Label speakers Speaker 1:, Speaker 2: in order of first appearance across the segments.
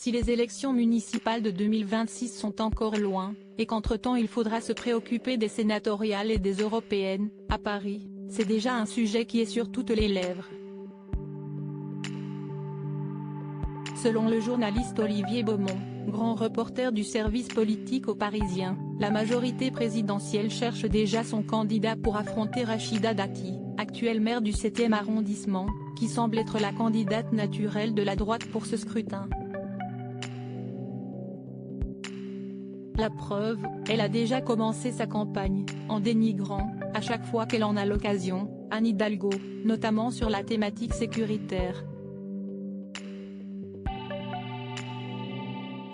Speaker 1: Si les élections municipales de 2026 sont encore loin, et qu'entre-temps il faudra se préoccuper des sénatoriales et des européennes, à Paris, c'est déjà un sujet qui est sur toutes les lèvres. Selon le journaliste Olivier Beaumont, grand reporter du service politique au Parisien, la majorité présidentielle cherche déjà son candidat pour affronter Rachida Dati, actuelle maire du 7e arrondissement, qui semble être la candidate naturelle de la droite pour ce scrutin. La preuve, elle a déjà commencé sa campagne, en dénigrant, à chaque fois qu'elle en a l'occasion, Anne Hidalgo, notamment sur la thématique sécuritaire.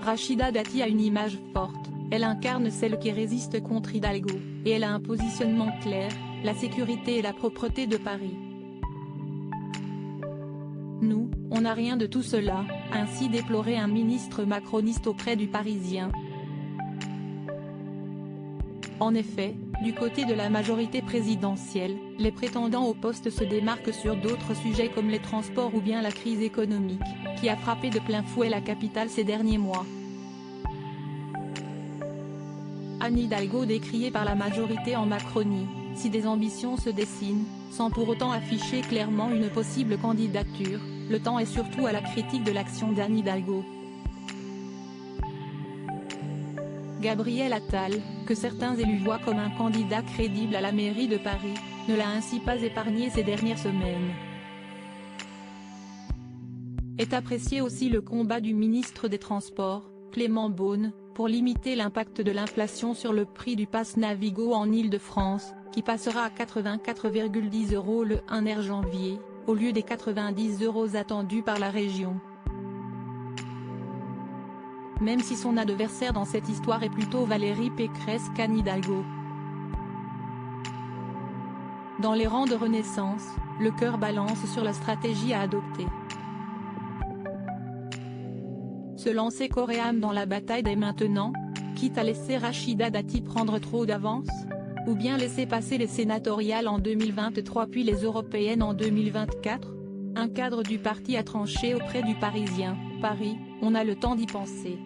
Speaker 1: Rachida Dati a une image forte, elle incarne celle qui résiste contre Hidalgo, et elle a un positionnement clair, la sécurité et la propreté de Paris. Nous, on n'a rien de tout cela, a ainsi déploré un ministre macroniste auprès du Parisien. En effet, du côté de la majorité présidentielle, les prétendants au poste se démarquent sur d'autres sujets comme les transports ou bien la crise économique, qui a frappé de plein fouet la capitale ces derniers mois. Anne Hidalgo décriée par la majorité en Macronie, si des ambitions se dessinent, sans pour autant afficher clairement une possible candidature, le temps est surtout à la critique de l'action d'Anne Hidalgo. Gabriel Attal, que certains élus voient comme un candidat crédible à la mairie de Paris, ne l'a ainsi pas épargné ces dernières semaines. Est apprécié aussi le combat du ministre des Transports, Clément Beaune, pour limiter l'impact de l'inflation sur le prix du pass Navigo en Île-de-France, qui passera à 84,10 € le 1er janvier, au lieu des 90 € attendus par la région. Même si son adversaire dans cette histoire est plutôt Valérie Pécresse qu'Anne Hidalgo. Dans les rangs de Renaissance, le cœur balance sur la stratégie à adopter. Se lancer corps et âme dans la bataille dès maintenant, quitte à laisser Rachida Dati prendre trop d'avance, ou bien laisser passer les sénatoriales en 2023 puis les européennes en 2024, un cadre du parti a tranché auprès du Parisien. Paris, on a le temps d'y penser.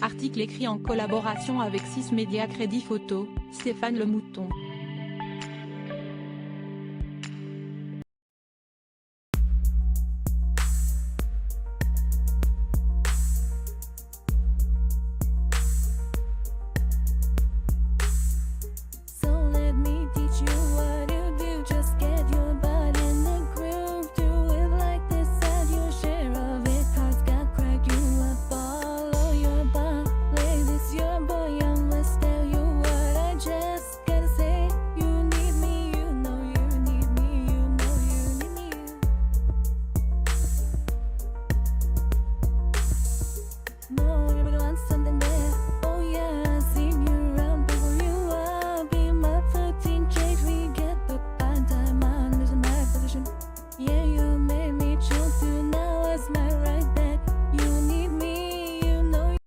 Speaker 1: Article écrit en collaboration avec 6 médias Crédit Photo, Stéphane Le Mouton.